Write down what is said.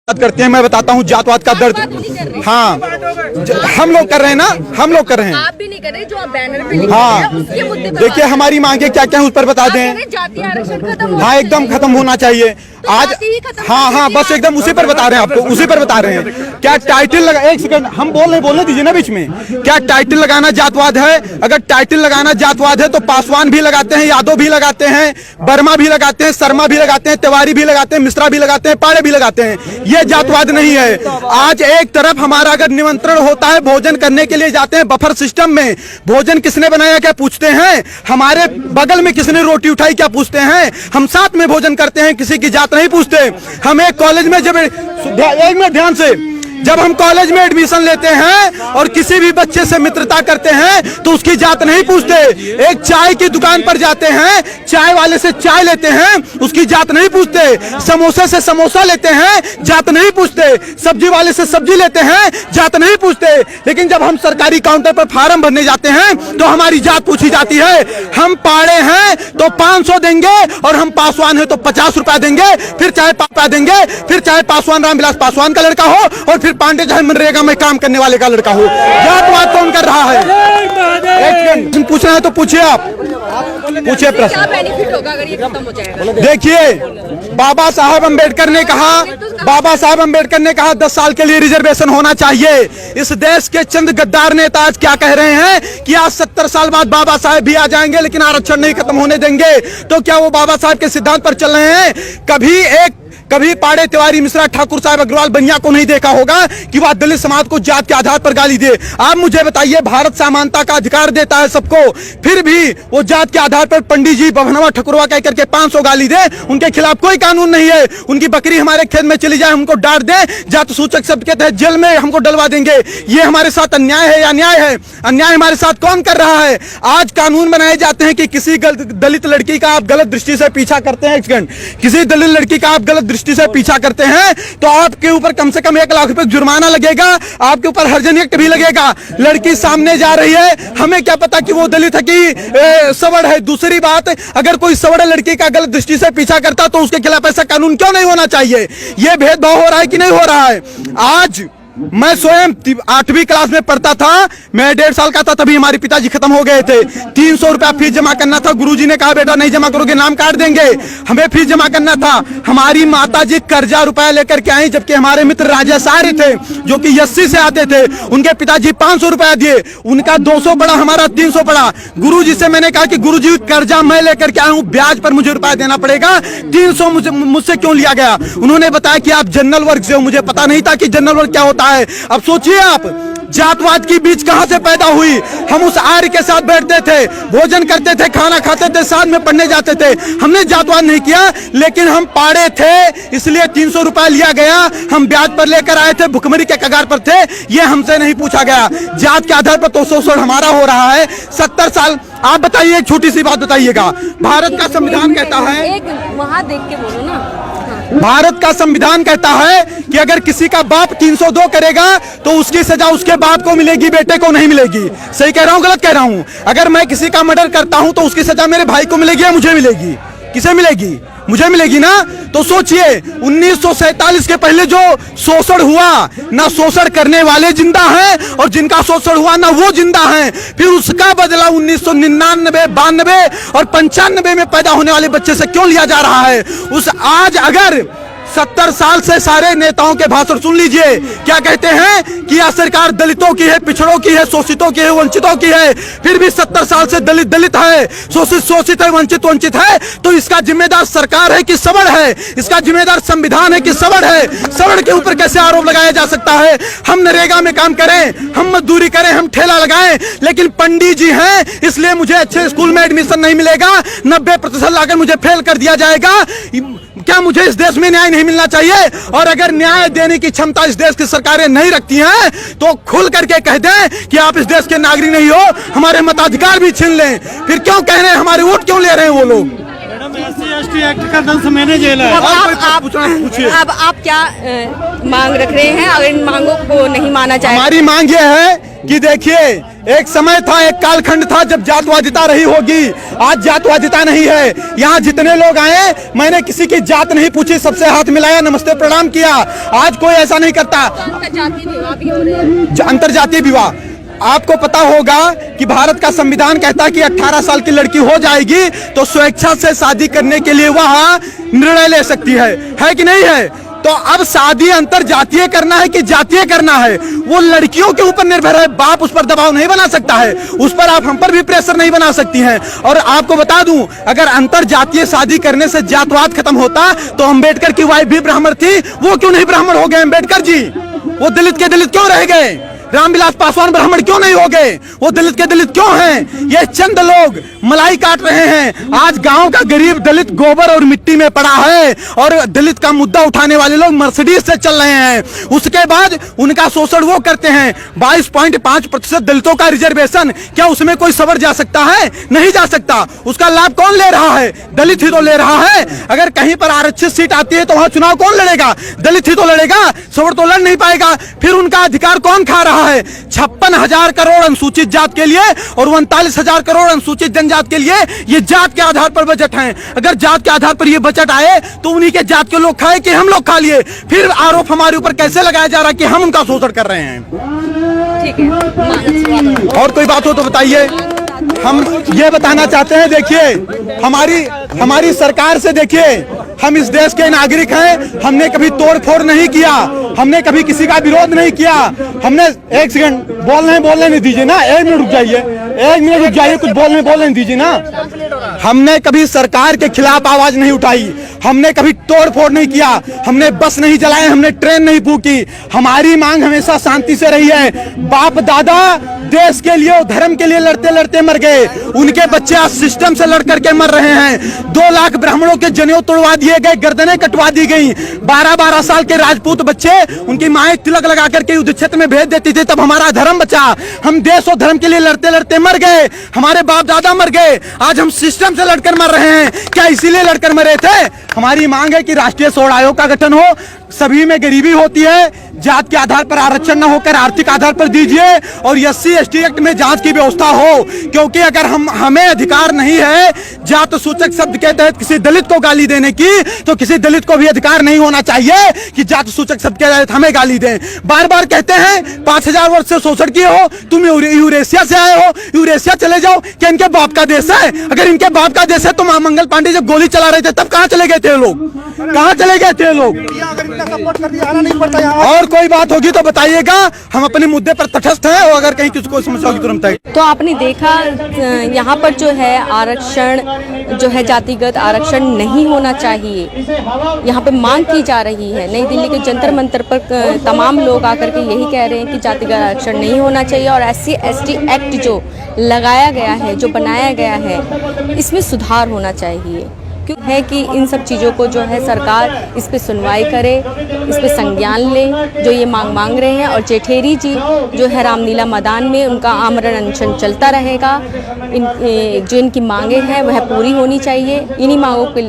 बात करते हैं। मैं बताता हूँ जातवाद का दर्द। हाँ, हम लोग कर रहे हैं ना, हम लोग कर रहे हैं। आप भी नहीं कर रहे, जो आप बैनर पे लिख हाँ, रहे हैं, उसके मुद्दे पे देखिए हमारी मांगे क्या क्या है उस पर बता दें। जातीय आरक्षण खत्म, हाँ एकदम खत्म होना चाहिए आज। हाँ, बस एकदम उसी पर बता रहे हैं आपको, उसी पर बता रहे हैं। क्या टाइटल लगा, एक सेकंड हम बोलने दीजिए ना बीच में। क्या टाइटल लगाना जातवाद है? अगर टाइटल लगाना जातवाद है तो पासवान भी लगाते हैं, यादव भी लगाते हैं, वर्मा भी लगाते हैं, शर्मा भी लगाते हैं, तिवारी भी लगाते हैं, मिश्रा भी लगाते हैं, पाड़े भी लगाते हैं। ये जातवाद नहीं है। आज एक तरफ हमारा अगर निमंत्रण होता है, भोजन करने के लिए जाते हैं बफर सिस्टम में, भोजन किसने बनाया क्या पूछते हैं, हमारे बगल में किसने रोटी उठाई क्या पूछते हैं, हम साथ में भोजन करते हैं, किसी की जात नहीं पूछते। हम एक कॉलेज में जब एक मिनट ध्यान से, जब हम कॉलेज में एडमिशन लेते हैं और किसी भी बच्चे से मित्रता करते हैं तो उसकी जात नहीं पूछते। एक चाय की दुकान पर जाते हैं, चाय वाले से चाय लेते हैं, उसकी जात नहीं पूछते। समोसे से समोसा लेते हैं, जात नहीं पूछते। सब्जी वाले से सब्जी लेते हैं, जात नहीं पूछते। लेकिन जब हम सरकारी काउंटर पर फार्म भरने जाते हैं तो हमारी जात पूछी जाती है। हम पाड़े हैं तो 500 देंगे और हम पासवान है तो 50 रुपया देंगे, फिर चाहे पापा देंगे, फिर चाहे पासवान रामविलास पासवान का लड़का हो और फिर पांडे चाहे मनरेगा में काम करने वाले का लड़का हो। जातवाद कौन कर रहा है? एक पूछना है तो पूछिए, आप पूछिए प्रश्न। क्या बेनिफिट होगा अगर ये खत्म हो जाएगा? देखिए बाबा साहब अंबेडकर ने कहा 10 साल के लिए रिजर्वेशन होना चाहिए। इस देश के चंद गद्दार नेता आज क्या कह रहे हैं कि आज 70 साल बाद बाबा साहब भी आ जाएंगे लेकिन आरक्षण नहीं खत्म होने देंगे। तो क्या वो बाबा साहब के सिद्धांत पर चल रहे हैं? कभी पाड़े तिवारी मिश्रा ठाकुर साहब अग्रवाल बनिया को नहीं देखा होगा कि वह दलित समाज को जात के आधार पर गाली दे। आप मुझे बताइए, भारत समानता का अधिकार देता है सबको, फिर भी वो जात के आधार पर पंडित जी बभनवा ठकुरवा कह करके 500 गाली दे, उनके खिलाफ कोई कानून नहीं है। उनकी बकरी हमारे खेत में चली जाए हमको डांट दे, जात सूचक शब्द के तहत जेल में हमको डलवा देंगे। ये हमारे साथ अन्याय है या न्याय है? अन्याय हमारे साथ कौन कर रहा है? आज कानून बनाए जाते हैं कि किसी दलित लड़की का आप गलत दृष्टि से पीछा करते हैं, किसी दलित लड़की का आप गलत दृष्टि से पीछा करते हैं तो आपके ऊपर कम से कम 1 लाख रुपए जुर्माना लगेगा, आपके ऊपर हर्जन एक्ट भी लगेगा। लड़की सामने जा रही है, हमें क्या पता कि वो दलित है कि सवर्ण है। दूसरी बात, अगर कोई सवर्ण लड़की का गलत दृष्टि से पीछा करता तो उसके खिलाफ ऐसा कानून क्यों नहीं होना चाहिए? ये भेदभाव हो रहा है कि नहीं हो रहा है? आज मैं स्वयं 8वीं क्लास में पढ़ता था, मैं 1.5 साल का था, तभी हमारे पिताजी खत्म हो गए थे। 300 रुपया फीस जमा करना था, गुरुजी ने कहा बेटा नहीं जमा करोगे नाम काट देंगे। हमें फीस जमा करना था। हमारी माताजी कर्जा रुपया लेकर के आई, जबकि हमारे मित्र राजेश आर्य थे जो कि 80 से आते थे, उनके पिताजी 500 रुपया दिए, उनका 200 पड़ा, हमारा 300 पड़ा। गुरुजी से मैंने कहा कि गुरुजी कर्जा मैं लेकर के आया हूँ, ब्याज पर मुझे रुपया देना पड़ेगा, 300 मुझसे क्यों लिया गया? उन्होंने बताया कि आप जनरल वर्ग से हो। मुझे पता नहीं था कि जनरल वर्ग क्या होता है। अब सोचिए आप, जातवाद की बीज कहां से पैदा हुई? हम उस आर्य के साथ बैठते थे, भोजन करते थे, खाना खाते थे, साथ में पढ़ने जाते थे। हमने जातवाद नहीं किया, लेकिन हम पाड़े थे इसलिए 300 रुपया लिया गया, हम ब्याज पर लेकर आए थे, भुखमरी के कगार पर थे, ये हमसे नहीं पूछा गया। जात के आधार पर तो शोषण हमारा हो रहा है 70 साल। आप बताइए, एक छोटी सी बात बताइएगा, भारत का संविधान कहता है, एक वहां देख के बोलो ना, भारत का संविधान कहता है कि अगर किसी का बाप 302 करेगा तो उसकी सजा उसके बाप को मिलेगी, बेटे को नहीं मिलेगी। सही कह रहा हूं गलत कह रहा हूं? अगर मैं किसी का मर्डर करता हूं तो उसकी सजा मेरे भाई को मिलेगी या मुझे मिलेगी? किसे मिलेगी? मुझे मिलेगी ना। तो सोचिए 1947 के पहले जो शोषण हुआ, ना शोषण करने वाले जिंदा हैं और जिनका शोषण हुआ ना वो जिंदा हैं। फिर उसका बदला 1999, 92 और 95 में पैदा होने वाले बच्चे से क्यों लिया जा रहा है? आज अगर 70 साल से सारे नेताओं के भाषण सुन लीजिए, क्या कहते हैं कि यह सरकार दलितों की है, पिछड़ों की है, शोषितों की है, वंचितों की है। फिर भी 70 साल से दलित दलित है, शोषित शोषित है, वंचित वंचित है। तो इसका जिम्मेदार सरकार है कि सवर्ण है? इसका जिम्मेदार संविधान है कि सवर्ण है? सवर्ण के ऊपर कैसे आरोप लगाया जा सकता है? हम नरेगा में काम करें, हम मजदूरी करें, हम ठेला लगाएं, लेकिन पंडित जी हैं इसलिए मुझे अच्छे स्कूल में एडमिशन नहीं मिलेगा, 90% लाकर मुझे फेल कर दिया जाएगा। क्या मुझे इस देश में न्याय नहीं मिलना चाहिए? और अगर न्याय देने की क्षमता इस देश की सरकारें नहीं रखती हैं तो खुल करके कह दें कि आप इस देश के नागरिक नहीं हो, हमारे मताधिकार भी छीन लें। फिर क्यों कह रहे हैं, हमारे वोट क्यों ले रहे हैं वो लोग? SC/ST एक्ट का 10 महीने जेल है। अब आप क्या मांग रख रहे हैं? अगर इन मांगों को नहीं माना जाए, हमारी मांग ये है कि देखिए एक समय था, एक कालखंड था जब जातवादिता रही होगी। आज जातवादिता नहीं है। यहाँ जितने लोग आए, मैंने किसी की जात नहीं पूछी, सबसे हाथ मिलाया, नमस्ते प्रणाम किया। आज कोई ऐसा नहीं करता। अंतरजातीय विवाह, आपको पता होगा कि भारत का संविधान कहता है कि 18 साल की लड़की हो जाएगी तो स्वेच्छा से शादी करने के लिए वह निर्णय ले सकती है कि नहीं है? तो अब शादी अंतरजातीय करना है कि जातीय करना है, वो लड़कियों के ऊपर निर्भर है। बाप उस पर दबाव नहीं बना सकता है, उस पर आप हम पर भी प्रेशर नहीं बना सकती हैं। और आपको बता दूं, अगर अंतरजातीय शादी करने से जातवाद खत्म होता तो अम्बेडकर की वाइफ भी ब्राह्मण थी, वो क्यों नहीं ब्राह्मण हो गए अम्बेडकर जी? वो दलित के दलित क्यों रह गए? रामविलास पासवान ब्राह्मण क्यों नहीं हो गए? वो दलित के दलित क्यों हैं? ये चंद लोग मलाई काट रहे हैं। आज गांव का गरीब दलित गोबर और मिट्टी में पड़ा है और दलित का मुद्दा उठाने वाले लोग मर्सिडीज से चल रहे हैं। उसके बाद उनका शोषण वो करते हैं। 22.5% दलितों का रिजर्वेशन, क्या उसमें कोई सवर जा सकता है? नहीं जा सकता। उसका लाभ कौन ले रहा है? दलित ही तो ले रहा है। अगर कहीं पर आरक्षित सीट आती है तो वहां चुनाव कौन लड़ेगा? दलित ही तो लड़ेगा, सवर तो लड़ नहीं पाएगा। फिर उनका अधिकार कौन खा रहा है? 56,000 करोड़ अनुसूचित जात के लिए और 39,000 करोड़ अनुसूचित जनजात के लिए ये जात के आधार पर बजट है। अगर जात के आधार पर ये बजट आए तो उन्हीं के जात के लोग खाए कि हम लोग खा लिए? फिर आरोप हमारे ऊपर कैसे लगाया जा रहा है कि हम उनका शोषण कर रहे हैं? ठीक है, और कोई बात हो तो बताइए। हम ये बताना चाहते हैं, देखिए हमारी सरकार से, देखिए हम इस देश के नागरिक हैं। हमने कभी तोड़ फोड़ नहीं किया, हमने कभी किसी का विरोध नहीं किया। हमने, एक सेकंड बोलने नहीं दीजिए ना, 1 मिनट रुक जाइए, 1 मिनट रुक जाइए, कुछ बोलने दीजिए ना। हमने कभी सरकार के खिलाफ आवाज नहीं उठाई, हमने कभी तोड़ फोड़ नहीं किया, हमने बस नहीं चलाए, हमने ट्रेन नहीं फूकी। हमारी मांग हमेशा शांति से रही है। बाप दादा देश के लिए, धर्म के लिए लड़ते लड़ते मर गए, उनके बच्चे आज सिस्टम से लड़ करके मर रहे हैं। 2 लाख ब्राह्मणों के जनेऊ तोड़वा दिए गए, गर्दनें कटवा दी गई। 12-12 साल के राजपूत बच्चे, उनकी माएं तिलक लगा करके युद्ध क्षेत्र में भेज देती थी, तब हमारा धर्म बचा। हम देश और धर्म के लिए लड़ते लड़ते मर गए, हमारे बाप दादा मर गए, आज हम सिस्टम से लड़कर मर रहे हैं। क्या इसीलिए लड़कर मरे थे? हमारी मांग है कि राष्ट्रीय स्वर्ण आयोग का गठन हो, सभी में गरीबी होती है, जात के आधार पर आरक्षण न होकर आर्थिक आधार पर दीजिए और SC/ST एक्ट में जांच की व्यवस्था हो। क्योंकि अगर हमें अधिकार नहीं है जात सूचक शब्द के तहत किसी दलित को गाली देने की, तो किसी दलित को भी अधिकार नहीं होना चाहिए कि जात सूचक शब्द के तहत हमें गाली दें। बार बार कहते हैं 5000 वर्ष से शोषण किए हो, तुम यूरेशिया से आए हो, यूरेशिया चले जाओ। क्या इनके बाप का देश है? अगर इनके बाप का देश है तो मंगल पांडे जब गोली चला रहे थे तब कहां चले गए थे लोग? कहां चले गए थे लोग? और कोई बात होगी तो बताइएगा, हम अपने मुद्दे पर तटस्थ हैं और अगर कहीं किसी को समस्या होगी तुरंत है। तो आपने देखा यहाँ पर जो है आरक्षण जो है जातिगत आरक्षण नहीं होना चाहिए, यहाँ पे मांग की जा रही है। नई दिल्ली के जंतर मंतर पर तमाम लोग आकर के यही कह रहे हैं कि जातिगत आरक्षण नहीं होना चाहिए और SC/ST एक्ट जो लगाया गया है, जो बनाया गया है, इसमें सुधार होना चाहिए। क्यों है कि इन सब चीज़ों को जो है सरकार इस पे सुनवाई करे, इस पे संज्ञान ले, जो ये मांग रहे हैं। और जेठेरी जी जो है रामलीला मैदान में उनका आमरण अनशन चलता रहेगा। जो इनकी मांगे हैं वह पूरी होनी चाहिए। इन्हीं मांगों के